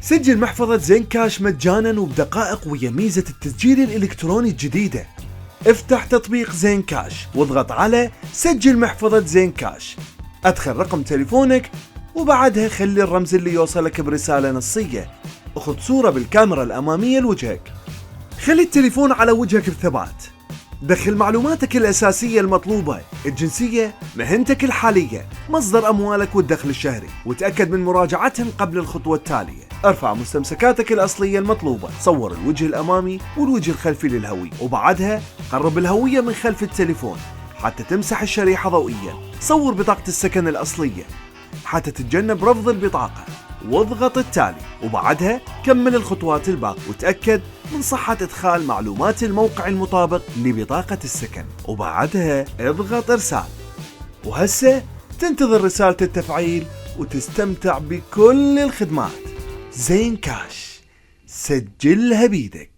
سجل محفظة زين كاش مجانا وبدقائق ويا ميزة التسجيل الإلكتروني الجديدة. افتح تطبيق زين كاش واضغط على سجل محفظة زين كاش، ادخل رقم تليفونك وبعدها خلي الرمز اللي يوصلك برسالة نصية. اخذ صورة بالكاميرا الأمامية لوجهك، خلي التليفون على وجهك بثبات، دخل معلوماتك الأساسية المطلوبة، الجنسية، مهنتك الحالية، مصدر أموالك والدخل الشهري، وتأكد من مراجعتهم قبل الخطوة التالية. ارفع مستمسكاتك الأصلية المطلوبة، صور الوجه الأمامي والوجه الخلفي للهوية، وبعدها قرب الهوية من خلف التليفون حتى تمسح الشريحة ضوئيا. صور بطاقة السكن الأصلية حتى تتجنب رفض البطاقة، واضغط التالي، وبعدها كمل الخطوات الباقية وتأكد من صحة إدخال معلومات الموقع المطابق لبطاقة السكن، وبعدها اضغط إرسال. وهسه تنتظر رسالة التفعيل وتستمتع بكل الخدمات. زين كاش، سجلها بيدك.